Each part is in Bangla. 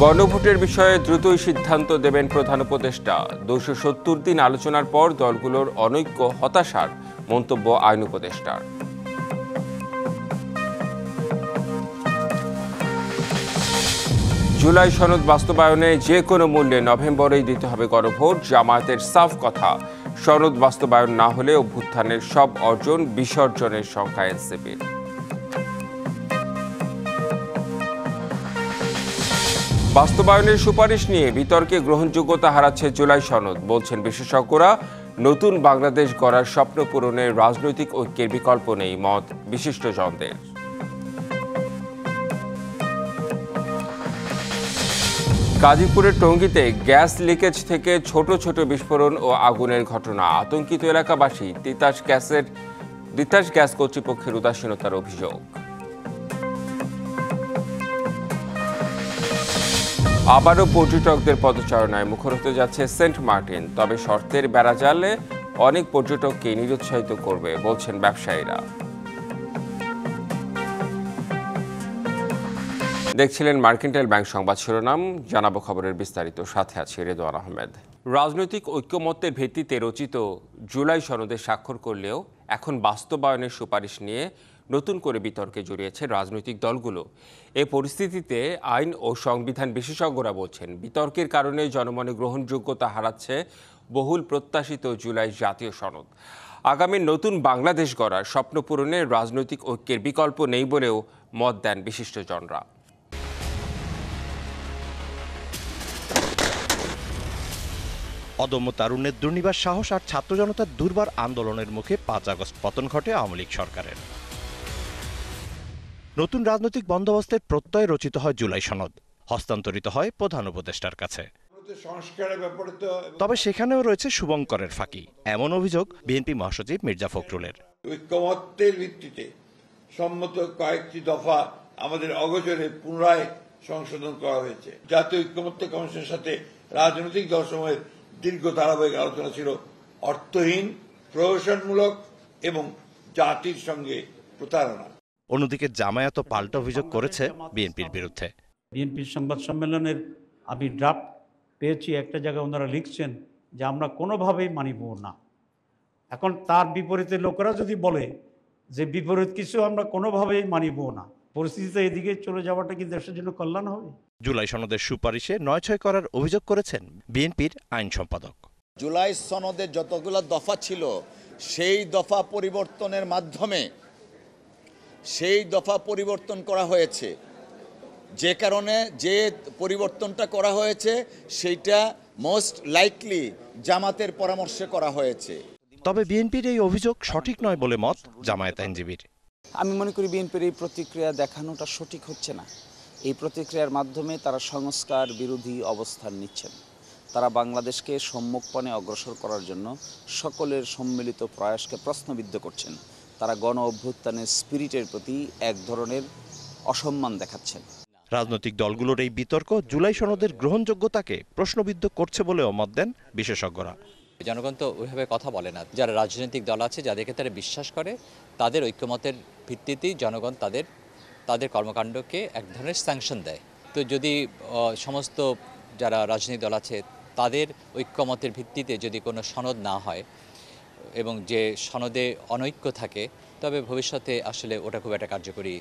গণভোটের বিষয়ে দ্রুতই সিদ্ধান্ত দেবেন প্রধান উপদেষ্টা। 270 দিন আলোচনার পর দলগুলোর অনৈক্য হতাশার মন্তব্য আইন উপদেষ্টার। জুলাই সনদ বাস্তবায়নে যে কোনো মূল্যে নভেম্বরেই দিতে হবে গণভোট, জামায়াতের সাফ কথা। সনদ বাস্তবায়ন না হলে অভ্যুত্থানের সব অর্জন বিসর্জনের সংখ্যা এনসিপির। বাস্তবায়নের সুপারিশ নিয়ে বিতর্কে গ্রহণযোগ্যতা হারাচ্ছে জুলাই সনদ, বলছেন বিশেষজ্ঞরা। নতুন বাংলাদেশ গড়ার স্বপ্ন পূরণে রাজনৈতিক ঐক্যের বিকল্প নেই, মত বিশিষ্টজনদের। গাজীপুরের টঙ্গীতে গ্যাস লিকেজ থেকে ছোট ছোট বিস্ফোরণ ও আগুনের ঘটনা। আতঙ্কিত এলাকাবাসী। তিতাস গ্যাস কর্তৃপক্ষের উদাসীনতার অভিযোগ। আবারও পর্যটকদের পদচারণায় মুখর হতে যাচ্ছে সেন্ট মার্টিন, তবে শর্তের বেড়াজালে অনেক পর্যটককে নিরুৎসাহিত করবে, বলছেন ব্যবসায়ীরা। দেখছিলেন মার্কেন্টাইল ব্যাংক সংবাদ শিরোনাম, জানাবো খবরের বিস্তারিত। সাথে আছে রেদওয়ান আহমেদ। রাজনৈতিক ঐক্যমত্যের ভিত্তিতে রচিত জুলাই সনদে স্বাক্ষর করলেও এখন বাস্তবায়নের সুপারিশ নিয়ে নতুন করে বিতর্কে জড়িয়েছে রাজনৈতিক দলগুলো। এ পরিস্থিতিতে আইন ও সংবিধান বিশেষজ্ঞরা বলছেন, বিতর্কের কারণে জনমনে গ্রহণযোগ্যতা হারাচ্ছে বহুল প্রত্যাশিত জুলাই জাতীয় সনদ। আগামী নতুন বাংলাদেশ গড়ার স্বপ্ন পূরণে রাজনৈতিক ঐক্যের বিকল্প নেই বলেও মত দেন বিশিষ্টজনরা। অদম্য তারুণ্যের দুর্নিবার সাহস আর ছাত্র জনতার দুর্বার আন্দোলনের মুখে ৫ আগস্ট পতন ঘটে আওয়ামী লীগ সরকারের। নতুন রাজনৈতিক বন্দোবস্তের প্রত্যয়ে রচিত হয় জুলাই সনদ, হস্তান্তরিত হয় প্রধান উপদেষ্টার কাছে। তবে সেখানেও রয়েছে শুভঙ্করের ফাঁকি, এমন অভিযোগ বিএনপি মহাসচিব মির্জা ফখরুলের। ঐক্যমত্যের ভিত্তিতে সম্মত কয়েকটি দফা আমাদের অগোচরে পুনরায় সংশোধন করা হয়েছে। জাতীয় ঐক্যমত্য কমিশনের সাথে রাজনৈতিক দলসমূহের দীর্ঘ ধারাবাহিক আলোচনা ছিল অর্থহীন, প্রহসনমূলক এবং জাতির সঙ্গে প্রতারণা। অন্যদিকে জামায়াত পাল্টা অভিযোগ করেছে বিএনপির বিরুদ্ধে। বিএনপির সংবাদ সম্মেলনের আমি ড্রাফট পেয়েছি, একটা জায়গায় ওনারা লিখছেন যে আমরা কোনোভাবেই মানিব না। এখন তার বিপরীতে লোকেরা যদি বলে যে বিপরীত কিছু আমরা কোনোভাবেই মানিব না, পরিস্থিতিতে এদিকে চলে যাওয়াটা কি দেশের জন্য কল্যাণ হবে? জুলাই সনদের সুপারিশে নয়ছয় করার অভিযোগ করেছেন বিএনপির আইন সম্পাদক। জুলাই সনদে যতগুলো দফা ছিল সেই দফা পরিবর্তনের মাধ্যমে সেই দফা পরিবর্তন করা হয়েছে, যে কারণে যে পরিবর্তনটা করা হয়েছে সেইটা মোস্ট লাইকলি জামাতের পরামর্শে করা হয়েছে। তবে বিএনপির এই অভিযোগ সঠিক নয় বলে মত জামায়াত আইনজীবীর। আমি মনে করি বিএনপির এই প্রতিক্রিয়া দেখানোটা সঠিক হচ্ছে না। এই প্রতিক্রিয়ার মাধ্যমে তারা সংস্কার বিরোধী অবস্থান নিচ্ছেন। তারা বাংলাদেশকে সম্মুখপণে অগ্রসর করার জন্য সকলের সম্মিলিত প্রয়াসকে প্রশ্নবিদ্ধ করছেন। তারা গণ অভ্যুত্থানের স্পিরিটের প্রতি এক ধরনের অসম্মান দেখাচ্ছেন। রাজনৈতিক দলগুলোর এই বিতর্ক জুলাই সনদের গ্রহণযোগ্যতাকে প্রশ্নবিদ্ধ করছে বলেও মত দেন বিশেষজ্ঞরা। জনগণ তো ওইভাবে কথা বলে না। যারা রাজনৈতিক দল আছে, যাদেরকে তারা বিশ্বাস করে, তাদের ঐক্যমতের ভিত্তিতেই জনগণ তাদের কর্মকাণ্ডকে এক ধরনের স্যাংশন দেয়। তো যদি সমস্ত যারা রাজনৈতিক দল আছে তাদের ঐক্যমতের ভিত্তিতে যদি কোনো সনদ না হয় এবং যে সনদে অনৈক্য থাকে, তবে ভবিষ্যতে আসলে ওটা খুব একটা কার্যকরী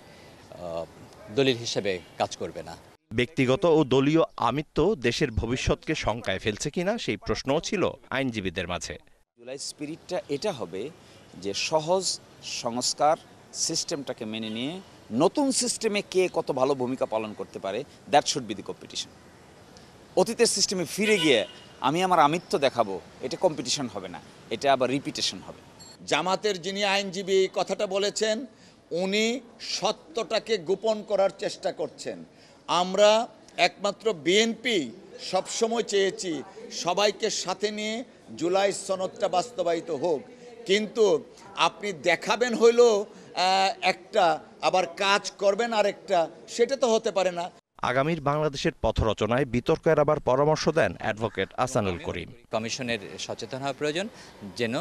দলিল হিসেবে কাজ করবে না। ব্যক্তিগত ও দলীয় আমিত্ব দেশের ভবিষ্যৎকে শঙ্কায় ফেলছে কিনা সেই প্রশ্নও ছিল আইনজীবীদের মাঝে। জুলাই স্পিরিটটা এটা হবে যে সহজ সংস্কার সিস্টেমটাকে মেনে নিয়ে নতুন সিস্টেমে কে কত ভালো ভূমিকা পালন করতে পারে, that should be the competition. অতীতের সিস্টেমে ফিরে গিয়ে আমি আমার আমিত্ব দেখাবো, এটা কম্পিটিশন হবে না, এটা আবার রিপিটেশন হবে। জামাতের যিনি আইনজীবী এই কথাটা বলেছেন, উনি সত্যটাকে গোপন করার চেষ্টা করছেন। আমরা একমাত্র বিএনপি সবসময় চেয়েছি সবাইকে সাথে নিয়ে জুলাই সনদটা বাস্তবায়িত হোক, কিন্তু আপনি দেখাবেন হইল একটা, আবার কাজ করবেন আরেকটা, সেটা তো হতে পারে না। আগামীর বাংলাদেশের পথ রচনায় বিতর্কের আবার পরামর্শ দেন অ্যাডভোকেট আহসানুল করিম। কমিশনের সচেতন হওয়া প্রয়োজন, যেন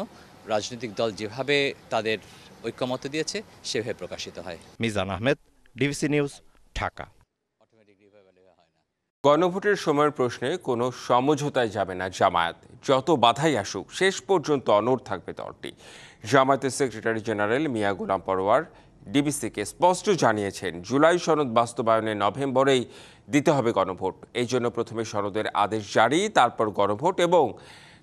রাজনৈতিক দল যেভাবে তাদের ঐক্যমত দিয়েছে সেভাবে প্রকাশিত হয়। Mizan Ahmed, DBC news, Dhaka. গণভোটের সময়ের প্রশ্নে কোনো সমঝোতায় যাবে না জামায়াত। যত বাধাই আসুক শেষ পর্যন্ত অনড় থাকবে দলটি। জামায়াতের সেক্রেটারি জেনারেল মিয়া গোলাম পরোয়ার ডিবিসিকে স্পষ্ট জানিয়েছেন, জুলাই সনদ বাস্তবায়নে নভেম্বরেই দিতে হবে গণভোট। এই জন্য প্রথমে সনদের আদেশ জারি, তারপর গণভোট এবং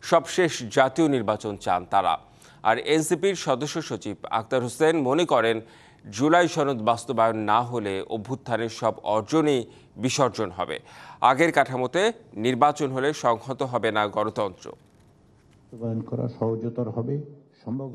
সবশেষ জাতীয় নির্বাচন চান তারা। আর এনসিপির সদস্য সচিব আক্তার হোসেন মনে করেন, জুলাই সনদ বাস্তবায়ন না হলে অভ্যুত্থানের সব অর্জনই বিসর্জন হবে। আগের কাঠামোতে নির্বাচন হলে সংহত হবে না গণতন্ত্র।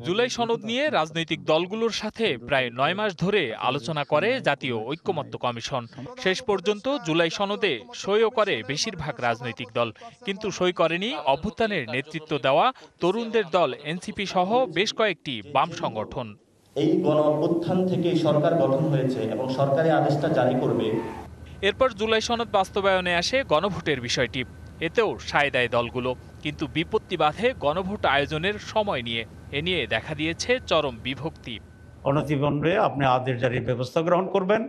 জুলাই সনদ নিয়ে রাজনৈতিক দলগুলোর সাথে প্রায় 9 মাস ধরে আলোচনা করে জাতীয় ঐক্যমত্য কমিশন। শেষ পর্যন্ত জুলাই সনদে সইও করে বেশিরভাগ রাজনৈতিক দল, কিন্তু সই করেনি অভ্যুত্থানের নেতৃত্ব দেওয়া তরুণদের দল এনসিপি সহ বেশ কয়েকটি বাম সংগঠন। এই গণ অভ্যুত্থান থেকে সরকার গঠন হয়েছে এবং সরকারি আদেশটা জারি করবে। এরপর জুলাই সনদ বাস্তবায়নে আসে গণভোটের বিষয়টি। এতেও সায় দেয় দলগুলো, কিন্তু বিপত্তি বাধে গণভোট আয়োজনের সময় নিয়ে। এ নিয়ে দেখা দিয়েছে চরম বিভক্তি। অনতিবিলম্বে আপনি আদেশ জারির ব্যবস্থা গ্রহণ করবেন।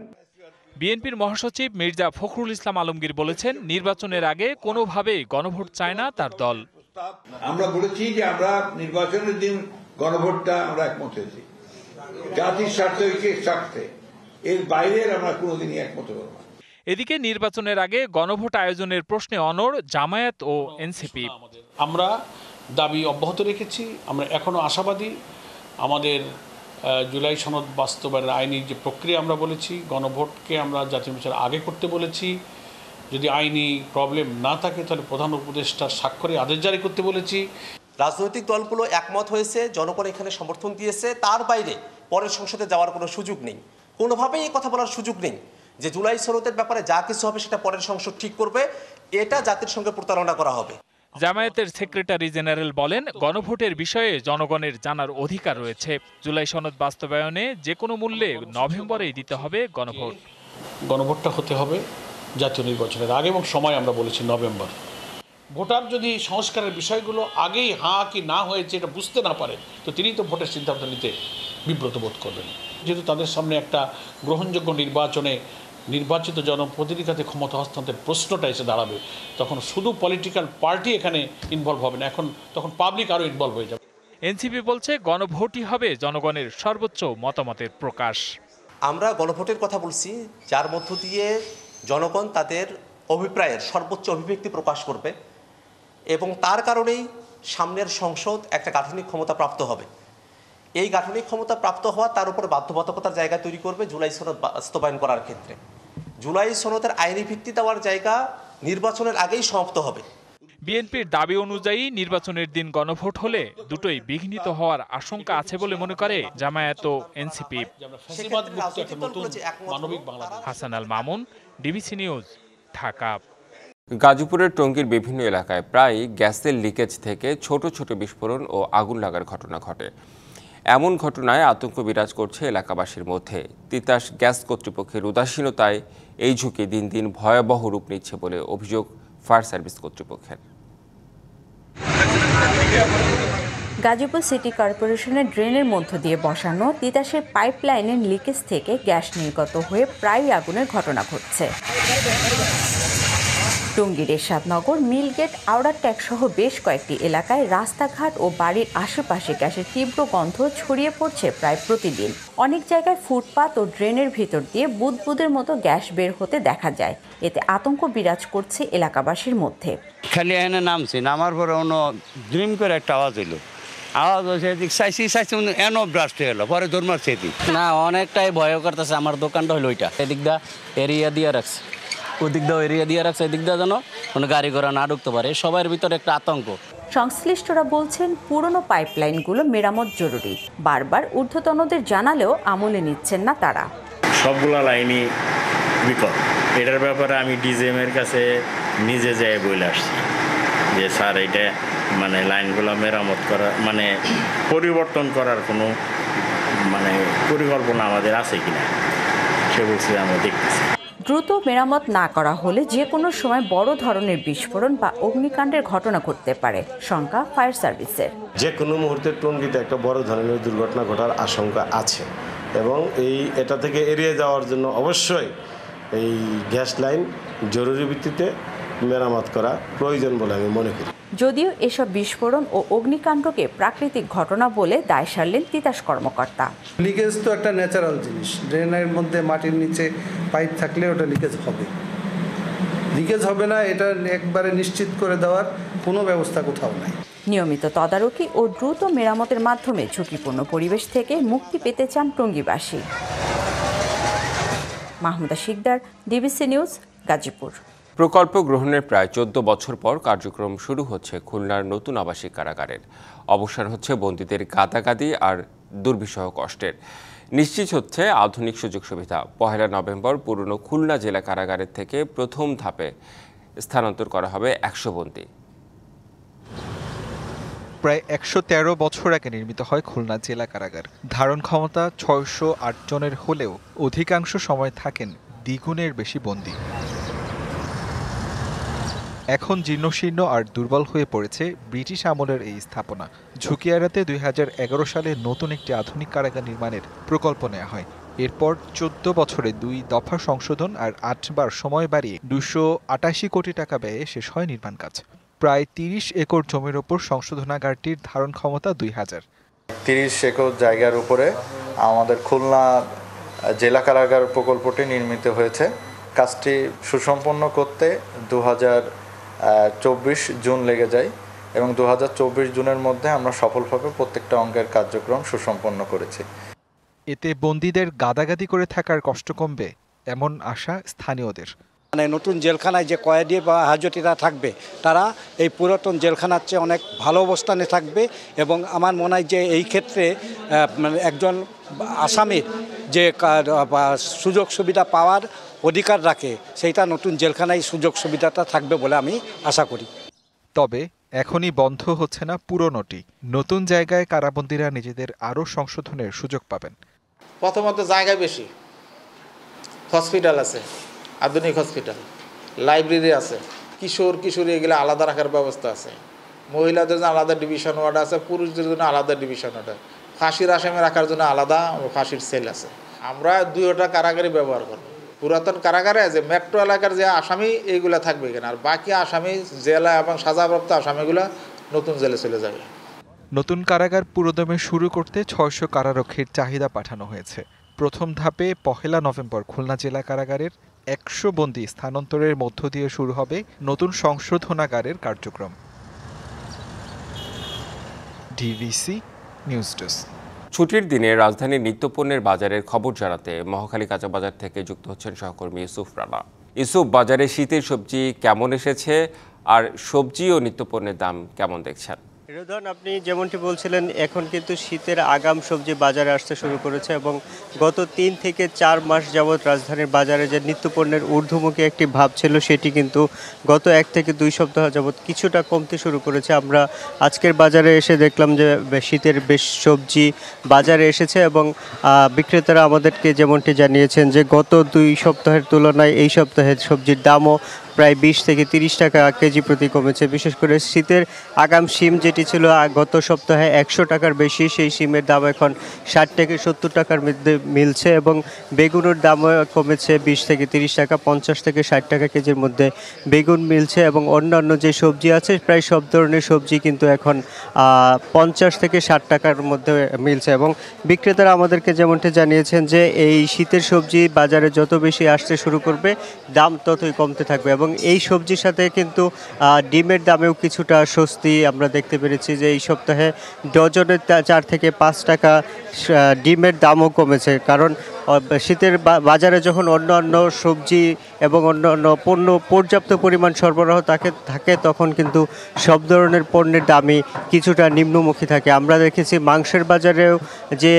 বিএনপির মহাসচিব মির্জা ফখরুল ইসলাম আলমগীর বলেছেন, নির্বাচনের আগে কোনোভাবেই গণভোট চায় না তার দল। আমরা বলেছি যে আমরা নির্বাচনের দিন গণভোটটা আমরা একমত হয়েছি, জাতির স্বার্থে, ঐক্যের স্বার্থে। এর বাইরে আমরা কোনোদিনই একমত হব না। এদিকে নির্বাচনের আগে গণভোট আয়োজনের প্রশ্নে অনড় জামায়াত ও এনসিপি। আমরা দাবি অব্যাহত রেখেছি, আমরা এখনো আশাবাদী। আমাদের জুলাই সনদ বাস্তবায়নের আইনি যে প্রক্রিয়া আমরা বলেছি, গণভোটকে আমরা জাতীয় নির্বাচনের আগে করতে বলেছি। যদি আইনি প্রবলেম না থাকে তাহলে প্রধান উপদেষ্টার স্বাক্ষরে আদেশ জারি করতে বলেছি। রাজনৈতিক দলগুলো একমত হয়েছে, জনগণ এখানে সমর্থন দিয়েছে। তার বাইরে পরের সংসদে যাওয়ার কোনো সুযোগ নেই, কোনোভাবেই এই কথা বলার সুযোগ নেই যে জুলাই সনদের ব্যাপারে যা কিছু হবে সেটা পরের সংসদ ঠিক করবে। এটা জাতির সঙ্গে প্রতারণা করা হবে। জামায়াতের সেক্রেটারি জেনারেল বলেন, গণভোটের বিষয়ে জনগণের জানার অধিকার রয়েছে। জুলাই সনদ বাস্তবায়নে যে কোনো মূল্যে নভেম্বরেই দিতে হবে গণভোট। গণভোটটা হতে হবে জাতীয় নির্বাচনের আগে এবং সময় আমরা বলেছি নভেম্বর। ভোটার যদি সংস্কারের বিষয়গুলো আগেই হ্যাঁ কি না হয়েছে এটা বুঝতে না পারে, তো তিনি তো ভোটের সিদ্ধান্ত নিতে বিব্রত বোধ করবেন। যেহেতু তাদের সামনে একটা গ্রহণযোগ্য নির্বাচনে নির্বাচিত জনপ্রতিনিধির কাছে ক্ষমতা হস্তান্তরের প্রশ্নটা এসে দাঁড়াবে, তখন শুধু পলিটিক্যাল পার্টি এখানে ইনভলভ হবে না, তখন পাবলিক আরও ইনভলভ হয়ে যাবে। এনসিপি বলছে, গণভোটই হবে জনগণের সর্বোচ্চ মতামতের প্রকাশ। আমরা গণভোটের কথা বলছি, যার মধ্য দিয়ে জনগণ তাদের অভিপ্রায়ের সর্বোচ্চ অভিব্যক্তি প্রকাশ করবে এবং তার কারণেই সামনের সংসদ একটা গাঠনিক ক্ষমতা প্রাপ্ত হবে। এই গাঠনিক ক্ষমতা প্রাপ্ত হওয়া তার উপর বাধ্যবাধকতার জায়গা তৈরি করবে জুলাই সনদ বাস্তবায়ন করার ক্ষেত্রে। জুলাই সনদের আইনি ভিত্তি দেওয়ার জায়গা নির্বাচনের আগেই সমাপ্ত হবে। বিএনপির দাবি অনুযায়ী নির্বাচনের দিন গণভোট হলে দুটোই বিঘ্নিত হওয়ার আশঙ্কা আছে বলে মনে করে জামায়াত ও NCP. Hasan Al Mamun, DBC news, Dhaka. গাজীপুরের টঙ্গীর বিভিন্ন এলাকায় প্রায় গ্যাসের লিকেজ থেকে ছোট ছোট বিস্ফোরণ ও আগুন লাগার ঘটনা ঘটে। এমন ঘটনায় আতঙ্ক বিরাজ করছে এলাকাবাসীর মধ্যে। তিতাস গ্যাস কর্তৃপক্ষের উদাসীনতায় এই ঝুঁকি দিন দিন ভয়াবহ রূপ নিচ্ছে বলে অভিযোগ ফায়ার সার্ভিস কর্তৃপক্ষের। গাজীপুর সিটি কর্পোরেশনের ড্রেনের মধ্য দিয়ে বসানো তিতাসের পাইপলাইনের লিকেজ থেকে গ্যাস নির্গত হয়ে প্রায় আগুনের ঘটনা ঘটছে। টঙ্গীর এরশাদনগর, মিলগেট, আওড়ার ট্যাগসহ বেশ কয়েকটি এলাকায় রাস্তাঘাট ও বাড়ির আশেপাশে গ্যাসের তীব্র গন্ধ ছড়িয়ে পড়ছে প্রায় প্রতিদিন। অনেক জায়গায় ফুটপাত ও ড্রেনের ভিতর দিয়ে বুদবুদের মতো গ্যাস বের হতে দেখা যায়। এতে আতঙ্ক বিরাজ করছে এলাকাবাসীর মধ্যে। খালি এনে নামছি, নামার পরে অন্য ড্রিম করে একটা আওয়াজ হইলো, আওয়াজ হয়েছে এদিক চাইছি এনো ব্রাস্ট হয়ে গেলো, পরে দৌড় মারছে এদিক। না, অনেকটাই ভয় করতেছে। আমার দোকানটা হলো ওইটা, এদিক দা এরিয়া দিয়ে রাখছে, ওদিক দাও এরিয়া দিয়ে রাখছে, এদিক দা যেন কোনো গাড়ি ঘোড়া না ঢুকতে পারে। সবার ভিতরে একটা আতঙ্ক। সংশ্লিষ্টরা বলছেন, পুরনো পাইপলাইনগুলো মেরামত জরুরি। বারবার ঊর্ধ্বতনদের জানালেও আমলে নিচ্ছেন না তারা। সবগুলা লাইনই বিকল। এটার ব্যাপারে আমি ডিজিএমের কাছে নিজে যেয়ে বলে আসছি যে স্যার এটা মানে লাইনগুলো মেরামত করা মানে পরিবর্তন করার কোনো মানে পরিকল্পনা আমাদের আছে কিনা, সে বলছে আমরা দেখতেছি। দ্রুত মেরামত না করা হলে যে কোনো সময় বড় ধরনের বিস্ফোরণ বা অগ্নিকাণ্ডের ঘটনা ঘটতে পারে, শঙ্কা ফায়ার সার্ভিসের। যে কোনো মুহূর্তে টঙ্গীতে একটা বড় ধরনের দুর্ঘটনা ঘটার আশঙ্কা আছে এবং এটা থেকে এড়িয়ে যাওয়ার জন্য অবশ্যই এই গ্যাস লাইন জরুরি ভিত্তিতে মেরামত করা প্রয়োজন বলে আমি মনে করি। যদিও এসব বিস্ফোরণ ও অগ্নিকাণ্ডকে প্রাকৃতিক ঘটনা বলে দায় সারলেন তিতাস কর্মকর্তা। লিকেজ তো একটা ন্যাচারাল জিনিস, ড্রেনের মধ্যে মাটির নিচে পাইপ থাকলে ওটা লিকেজ হবে। লিকেজ হবে না এটা একবারে নিশ্চিত করে দেওয়ার কোনো ব্যবস্থা কোথাও নাই। নিয়মিত তদারকি ও দ্রুত মেরামতের মাধ্যমে ঝুঁকিপূর্ণ পরিবেশ থেকে মুক্তি পেতে চান টঙ্গীবাসী। Mahmuda Sikder, DBC news, Gazipur. প্রকল্প গ্রহণের প্রায় 14 বছর পর কার্যক্রম শুরু হচ্ছে খুলনার নতুন আবাসিক কারাগারের। অবসান হচ্ছে বন্দীদের গাদাগাদি আর দুর্বিষহ কষ্টের। নিশ্চিত হচ্ছে আধুনিক সুযোগ সুবিধা। 1 নভেম্বর পুরনো খুলনা জেলা কারাগারের থেকে প্রথম ধাপে স্থানান্তর করা হবে 100 বন্দী। প্রায় 113 বছর আগে নির্মিত হয় খুলনা জেলা কারাগার। ধারণ ক্ষমতা 608 জনের হলেও অধিকাংশ সময় থাকেন দ্বিগুণের বেশি বন্দী। এখন জীর্ণশীর্ণ আর দুর্বল হয়ে পড়েছে ব্রিটিশ আমলের এই স্থাপনা। ঝুঁকি এড়াতে 2011 সালে নতুন একটি আধুনিক কারাগার নির্মাণের প্রকল্প নেওয়া হয়। এরপর 14 বছরে 2 দফা সংশোধন আর 8 বার সময় বাড়িয়ে 288 কোটি টাকা ব্যয়ে শেষ হয় নির্মাণ কাজ। প্রায় 30 একর জমির ওপর সংশোধনাগারটির ধারণ ক্ষমতা 2000। 30 একর জায়গার উপরে আমাদের খুলনা জেলা কারাগার প্রকল্পটি নির্মিত হয়েছে। কাজটি সুসম্পন্ন করতে 2024 জুন লেগে যায় এবং 2024 জুনের মধ্যে আমরা সফলভাবে প্রত্যেকটা অঙ্গের কার্যক্রম সুসম্পন্ন করেছি। এতে বন্দীদের গাদাগাদি করে থাকার কষ্ট কমবে এমন আশা স্থানীয়দের। মানে নতুন জেলখানায় যে কয়েদি বা হাজতিরা থাকবে তারা এই পুরাতন জেলখানার চেয়ে অনেক ভালো অবস্থানে থাকবে এবং আমার মনে হয় যে এই ক্ষেত্রে মানে একজন আসামির যে সুযোগ সুবিধা পাওয়ার অধিকার রাখে সেইটা নতুন জেলখানায় সুযোগ সুবিধাটা থাকবে বলে আমি আশা করি। তবে এখনই বন্ধ হচ্ছে না পুরনোটি। নতুন জায়গায় কারাবন্দীরা নিজেদের আরও সংশোধনের সুযোগ পাবেন। প্রথমত জায়গা বেশি, হসপিটাল আছে, আধুনিক হসপিটাল, লাইব্রেরি আছে, কিশোর কিশোরী এগুলো আলাদা রাখার ব্যবস্থা আছে, মহিলাদের জন্য আলাদা ডিভিশন ওয়ার্ড আছে, পুরুষদের জন্য আলাদা ডিভিশন ওয়ার্ড, ফাঁসির আসামি রাখার জন্য আলাদা ফাঁসির সেল আছে। আমরা 2টা কারাগারই ব্যবহার করব। পুরাতন কারাগারে যে মেট্রো এলাকার যে আসামি এইগুলা থাকবে এখানে, আর বাকি আসামি জেলা এবং সাজাপ্রাপ্ত আসামিগুলা নতুন জেলে চলে যাবে। নতুন কারাগার পুরোদমে শুরু করতে 600 কারারক্ষীর চাহিদা পাঠানো হয়েছে। প্রথম ধাপে 1 নভেম্বর খুলনা জেলা কারাগারের 100 বন্দী স্থানান্তরের মধ্য দিয়ে শুরু হবে নতুন সংশোধনাগারের কার্যক্রম। DBC news desk. ছুটির দিনে রাজধানীর নিত্যপণ্যের বাজারের খবর জানাতে মহাখালী কাঁচা বাজার থেকে যুক্ত হচ্ছেন সহকর্মী ইউসুফ রানা। ইউসুফ, বাজারে শীতের সবজি কেমন এসেছে আর সবজি ও নিত্যপণ্যের দাম কেমন দেখছেন? রেদওয়ান, আপনি যেমনটি বলছিলেন এখন কিন্তু শীতের আগাম সবজি বাজারে আসতে শুরু করেছে এবং গত 3 থেকে 4 মাস যাবৎ রাজধানীর বাজারে যে নিত্যপণ্যের ঊর্ধ্বমুখী একটি ভাব ছিল সেটি কিন্তু গত 1 থেকে 2 সপ্তাহ যাবৎ কিছুটা কমতে শুরু করেছে। আমরা আজকের বাজারে এসে দেখলাম যে শীতের বেশ সবজি বাজারে এসেছে এবং বিক্রেতারা আমাদেরকে যেমনটি জানিয়েছেন যে গত 2 সপ্তাহের তুলনায় এই সপ্তাহে সবজির দামও প্রায় 20 থেকে 30 টাকা কেজি প্রতি কমেছে। বিশেষ করে শীতের আগাম শিম যেটি ছিল গত সপ্তাহে 100 টাকার বেশি, সেই শিমের দাম এখন 60 থেকে 70 টাকার মধ্যে মিলছে এবং বেগুনের দামও কমেছে 20 থেকে 30 টাকা, 50 থেকে 60 টাকা কেজির মধ্যে বেগুন মিলছে এবং অন্যান্য যে সবজি আছে প্রায় সব ধরনের সবজি কিন্তু এখন 50 থেকে 60 টাকার মধ্যে মিলছে এবং বিক্রেতারা আমাদেরকে যেমনটি জানিয়েছেন যে এই শীতের সবজি বাজারে যত বেশি আসতে শুরু করবে দাম ততই কমতে থাকবে এবং এই সবজির সাথে কিন্তু ডিমের দামেও কিছুটা স্বস্তি আমরা দেখতে পেরেছি যে এই সপ্তাহে ডজনে 4 থেকে 5 টাকা ডিমের দামও কমেছে। কারণ শীতের বাজারে যখন অন্যান্য সবজি এবং অন্যান্য পণ্য পর্যাপ্ত পরিমাণ সরবরাহ থাকে তখন কিন্তু সব ধরনের পণ্যের দামই কিছুটা নিম্নমুখী থাকে। আমরা দেখেছি মাংসের বাজারেও যে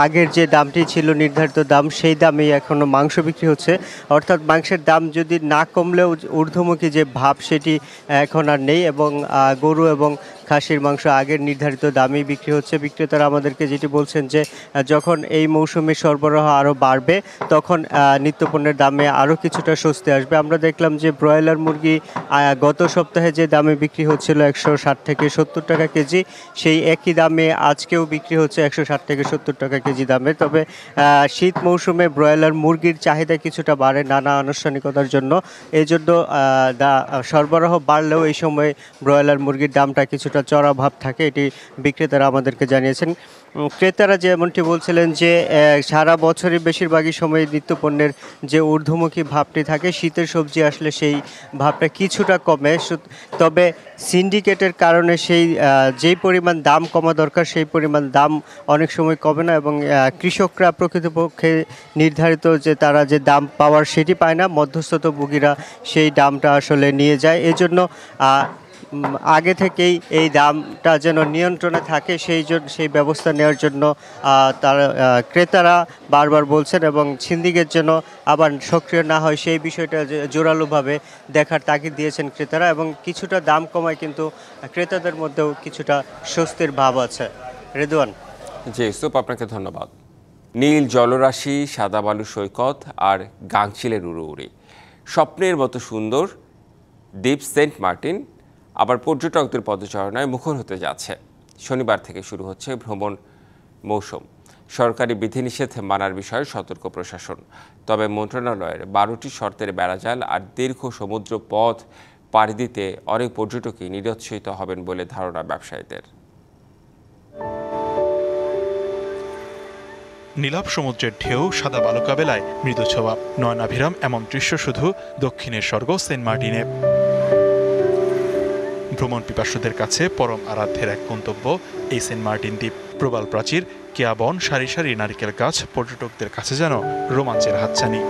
আগের যে দামটি ছিল নির্ধারিত দাম সেই দামেই এখনও মাংস বিক্রি হচ্ছে, অর্থাৎ মাংসের দাম যদি না কমলেও ঊর্ধ্বমুখী যে ভাব সেটি এখন আর নেই এবং গরু এবং খাসির মাংস আগের নির্ধারিত দামেই বিক্রি হচ্ছে। বিক্রেতারা আমাদেরকে যেটি বলছেন যে যখন এই মৌসুমে সরবরাহ সরবরাহ আরও বাড়বে, তখন নিত্যপণ্যের দামে আরও কিছুটা স্বস্তি আসবে। আমরা দেখলাম যে ব্রয়লার মুরগি গত সপ্তাহে যে দামে বিক্রি হচ্ছিল 160 থেকে 70 টাকা কেজি, সেই একই দামে আজকেও বিক্রি হচ্ছে 160 থেকে 70 টাকা কেজি দামে। তবে শীত মৌসুমে ব্রয়লার মুরগির চাহিদা কিছুটা বাড়ে নানা আনুষ্ঠানিকতার জন্য, এই জন্য সরবরাহ বাড়লেও এই সময় ব্রয়লার মুরগির দামটা কিছুটা চড়া ভাব থাকে, এটি বিক্রেতারা আমাদেরকে জানিয়েছেন। ক্রেতারা যেমনটি বলছিলেন যে সারা বছরই বেশিরভাগই সময় নিত্যপণ্যের যে ঊর্ধ্বমুখী ভাবটি থাকে, শীতের সবজি আসলে সেই ভাবটা কিছুটা কমে। তবে সিন্ডিকেটের কারণে যেই পরিমাণ দাম কমা দরকার সেই পরিমাণ দাম অনেক সময় কমে না, এবং কৃষকরা প্রকৃতপক্ষে নির্ধারিত যে তারা যে দাম পাওয়ার সেটি পায় না, মধ্যস্থতাভোগীরা সেই দামটা আসলে নিয়ে যায়। এজন্য আগে থেকেই এই দামটা যেন নিয়ন্ত্রণে থাকে সেই ব্যবস্থা নেওয়ার জন্য তারা ক্রেতারা বারবার বলছেন, এবং সিন্ডিকেট যেন আবার সক্রিয় না হয় সেই বিষয়টা জোরালোভাবে দেখার তাগিদ দিয়েছেন ক্রেতারা, এবং কিছুটা দাম কমায় কিন্তু ক্রেতাদের মধ্যেও কিছুটা স্বস্তির ভাব আছে। রেদওয়ান। জি ইউসুফ, আপনাকে ধন্যবাদ। নীল জলরাশি, সাদা বালু সৈকত আর গাংচিলের উড়ি, স্বপ্নের মতো সুন্দর দ্বীপ সেন্ট মার্টিন আবার পর্যটকদের পদচারণায় মুখর হতে যাচ্ছে। শনিবার থেকে শুরু হচ্ছে ভ্রমণ মৌসুম। সরকারি বিধিনিষেধ মানার বিষয়ে সতর্ক প্রশাসন। তবে মন্ত্রণালয়ের 12টি শর্তের বেড়াজাল আর দীর্ঘ সমুদ্র পথ পাড়ি দিতে অনেক পর্যটকই নিরুৎসাহিত হবেন বলে ধারণা ব্যবসায়ীদের। নীলাভ সমুদ্রের ঢেউ, সাদা বালুকা বেলায় মৃদু ছোঁয়া, নয়নাভিরাম এমন দৃশ্য শুধু দক্ষিণের স্বর্গ সেন্ট মার্টিনে। ভ্রমণ পিপাসুদের কাছে পরম আরাধ্যের এক গন্তব্য এই সেন্ট মার্টিন দ্বীপ। প্রবাল প্রাচীর, কেয়া বন, সারি সারি নারিকেল গাছ পর্যটকদের কাছে যেন রোমাঞ্চের হাতছানি।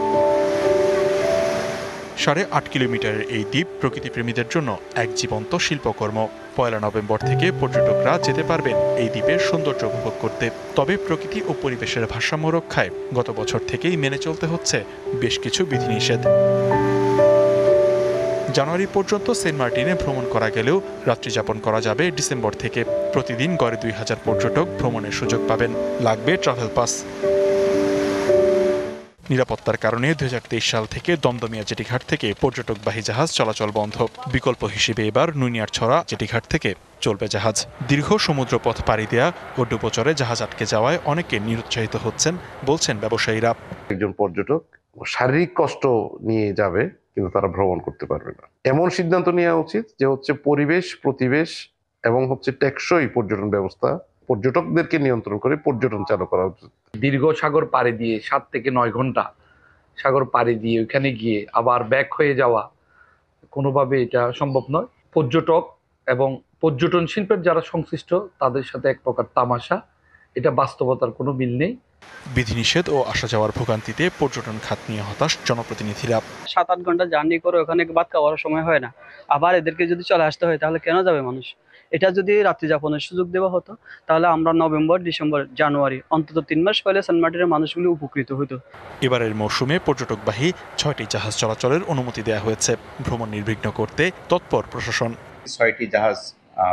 8.5 কিলোমিটারের এই দ্বীপ প্রকৃতিপ্রেমীদের জন্য এক জীবন্ত শিল্পকর্ম। 1 নভেম্বর থেকে পর্যটকরা যেতে পারবেন এই দ্বীপের সৌন্দর্য উপভোগ করতে। তবে প্রকৃতি ও পরিবেশের ভারসাম্য রক্ষায় গত বছর থেকেই মেনে চলতে হচ্ছে বেশ কিছু বিধিনিষেধ। জানুয়ারি পর্যন্ত সেন্ট মার্টিনে ভ্রমণ করা গেলেও রাত্রিযাপন করা যাবে ডিসেম্বর থেকে। প্রতিদিন গড়ে 2000 পর্যটক ভ্রমণের সুযোগ পাবেন। লাগবে ট্রাভেল পাস। নিরাপত্তার কারণে 2023 সাল থেকে দমদমিয়া জেটিঘাট থেকে পর্যটকবাহী জাহাজ চলাচল বন্ধ। বিকল্প হিসেবে এবার নুনিয়ারছড়া জেটিঘাট থেকে চলবে জাহাজ। দীর্ঘ সমুদ্রপথ পাড়ি দেয়া ও ডুবোচরে জাহাজ আটকে যাওয়ায় অনেকে নিরুৎসাহিত হচ্ছেন বলছেন ব্যবসায়ীরা। একজন পর্যটক শারীরিক কষ্ট নিয়ে যাবে, কিন্তু তারা ভ্রমণ করতে পারবে না। এমন সিদ্ধান্ত নেওয়া উচিত যে পরিবেশ, প্রতিবেশ এবং টেকসই পর্যটন ব্যবস্থা, পর্যটকদেরকে নিয়ন্ত্রণ করে পর্যটন চালু করা উচিত। দীর্ঘ সাগর পাড়ি দিয়ে 7 থেকে 9 ঘন্টা সাগর পাড়ি দিয়ে ওইখানে গিয়ে আবার ব্যাক হয়ে যাওয়া কোনোভাবে এটা সম্ভব নয়। পর্যটক এবং পর্যটন শিল্পের যারা সংশ্লিষ্ট তাদের সাথে এক প্রকার তামাশা, এটা বাস্তবতার কোনো মিল নেই। বিধিনিষেধ ও আসা যাওয়ার ভোগান্তিতে পর্যটন খাত নিয়ে হতাশ জনপ্রতিনিধিরা। 7-8 ঘন্টা জার্নি করে ওখানে ভাত খাওয়ার সময় হয় না, আবার এদেরকে যদি চলে আসতে হয় তাহলে কেন যাবে মানুষ? এটা যদি রাত্রি যাপনের সুযোগ দেওয়া হতো তাহলে আমরা নভেম্বর, ডিসেম্বর, জানুয়ারি অন্তত 3 মাস পরে সেন্ট মার্টিনের মানুষগুলো উপকৃত হতো। এবারের মৌসুমে পর্যটকবাহী 6টি জাহাজ চলাচলের অনুমতি দেওয়া হয়েছে। ভ্রমণ নির্বিঘ্ন করতে তৎপর প্রশাসন। 6টি জাহাজ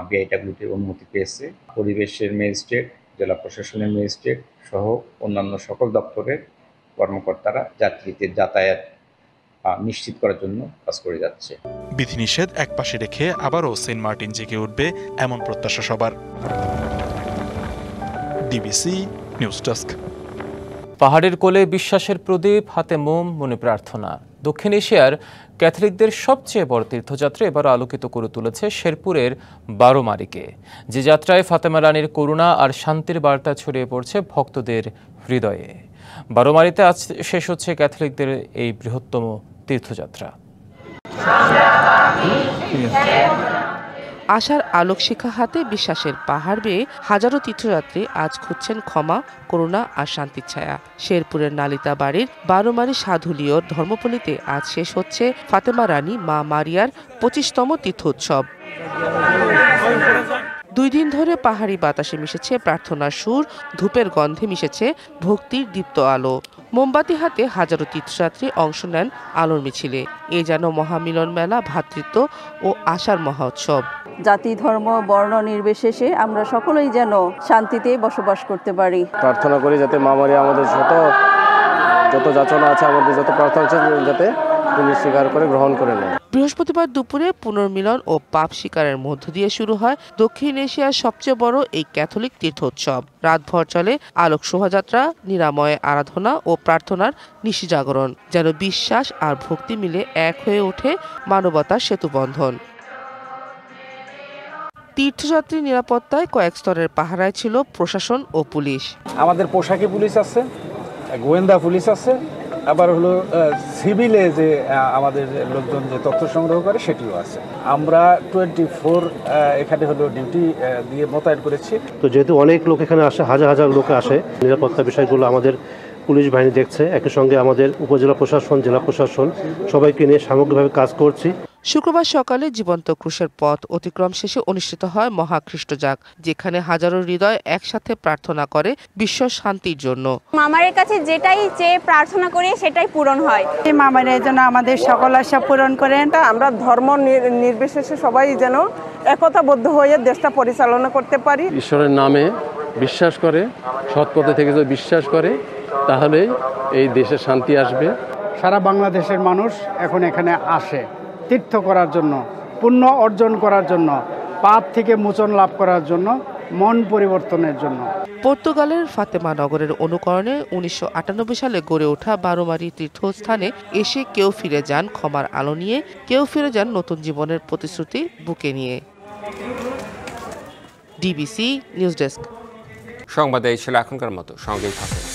বিআইডব্লিউটির অনুমতি পেয়েছে। পরিবেশের ম্যাজিস্ট্রেট, জেলা প্রশাসনের ম্যাজিস্ট্রেট সহ অন্যান্য সকল দপ্তরের কর্মকর্তারা যাত্রীদের যাতায়াত নিশ্চিত করার জন্য কাজ করে যাচ্ছে। বিধিনিষেধ একপাশে রেখে আবারও সেন্ট মার্টিন জেগে উঠবে এমন প্রত্যাশা সবার। DBC news desk. পাহাড়ের কোলে বিশ্বাসের প্রদীপ, হাতে মোম, মনে প্রার্থনা। দক্ষিণ এশিয়ার ক্যাথলিকদের সবচেয়ে বড় তীর্থযাত্রা এবার আলোকিত করে তুলেছে শেরপুরের বারোমারিকে, যে যাত্রায় ফাতেমা রানীর করুণা আর শান্তির বার্তা ছড়িয়ে পড়ছে ভক্তদের হৃদয়ে। বারোমারিতে আজ শেষ হচ্ছে ক্যাথলিকদের এই বৃহত্তম তীর্থযাত্রা। আশার আলোকশিখা হাতে বিশ্বাসের পাহাড় বেয়ে হাজারো তীর্থযাত্রী আজ খুঁজছেন ক্ষমা, করুণা আর শান্তির ছায়া। শেরপুরের নালিতা বাড়ির বারোমারি সাধুলিয়র ধর্মপল্লীতে আজ শেষ হচ্ছে ফাতেমা রানী মা মারিয়ার 25তম তীর্থোৎসব। 2 দিন ধরে পাহাড়ি বাতাসে মিশেছে প্রার্থনার সুর, ধূপের গন্ধে মিশেছে ভক্তির দীপ্ত আলো। মোমবাতি হাতে হাজারো তীর্থযাত্রী অংশ নেন আলোর মিছিলে। এ যেন মহামিলন মেলা, ভ্রাতৃত্ব ও আশার মহা উৎসব। জাতি, ধর্ম, বর্ণ নির্বিশেষে আমরা সকলেই যেন শান্তিতে বসবাস করতে পারি। প্রার্থনা করি যাতে মা মারিয়া আমাদের শত যত যাচনা আছে, আমাদের যত প্রার্থনা আছে, যাতে পুলিশ স্বীকার করে গ্রহণ করে নেয়। বৃহস্পতিবার দুপুরে পুনর্মিলন ও পাপ স্বীকারের মধ্য দিয়ে শুরু হয় দক্ষিণ এশিয়ার সবচেয়ে বড় এই ক্যাথলিক তীর্থোৎসব। রাতভর চলে আলোক শোভাযাত্রা, নিরাময় আরাধনা ও প্রার্থনার নিশি জাগরণ, যেন বিশ্বাস আর ভক্তি মিলে এক হয়ে ওঠে মানবতার সেতুবন্ধন। তীর্থযাত্রী নিরাপত্তায় কয়েক স্তরের পাহারায় ছিল প্রশাসন ও পুলিশ। আমাদের পোশাকি পুলিশ আছে, গোয়েন্দা পুলিশ আছে, আবার হলো সিভিলে যে আমাদের লোকজন যে তথ্য সংগ্রহ করে সেটিও আছে। আমরা 24 এখানে হলো ডিউটি দিয়ে মোতায়েন করেছি। তো যেহেতু অনেক লোক এখানে আসে, হাজার হাজার লোক আসে, নিরাপত্তা বিষয়গুলো আমাদের পুলিশ বাহিনী দেখছে। একই সঙ্গে আমাদের উপজেলা প্রশাসন, জেলা প্রশাসন সবাইকে নিয়ে সামগ্রিকভাবে কাজ করছি। শুক্রবার সকালে জীবন্ত ক্রুশের পথ অতিক্রম শেষে অনুষ্ঠিত হয় মহাখ্রিস্টজাগ, যেখানে হাজারো হৃদয় একসাথে প্রার্থনা করে বিশ্ব শান্তির জন্য। মামারের কাছে যেটাই চেয়ে প্রার্থনা করি সেটাই পূরণ হয়। মামারের জন্য আমাদের সকল আশা পূরণ করেন। আমরা ধর্ম নির্বিশেষে সবাই যেন একতাবদ্ধ হয়ে দেশটা পরিচালনা করতে পারি। ঈশ্বরের নামে বিশ্বাস করে, সৎ পথে থেকে যদি বিশ্বাস করে, তাহলে এই দেশে শান্তি আসবে। সারা বাংলাদেশের মানুষ এখন এখানে আসে তীর্থ করার জন্য, পুণ্য অর্জন করার জন্য, পাপ থেকে মোচন লাভ করার জন্য, মন পরিবর্তনের জন্য। পর্তুগালের ফাতেমা নগরের অনুকরণে 1998 সালে গড়ে ওঠা বারোমারি তীর্থস্থানে এসে কেউ ফিরে যান ক্ষমার আলো নিয়ে, কেউ ফিরে যান নতুন জীবনের প্রতিশ্রুতি বুকে নিয়ে। DBC news desk. সংবাদে এই ছিল এখনকার মতো, সঙ্গেই থাকুন।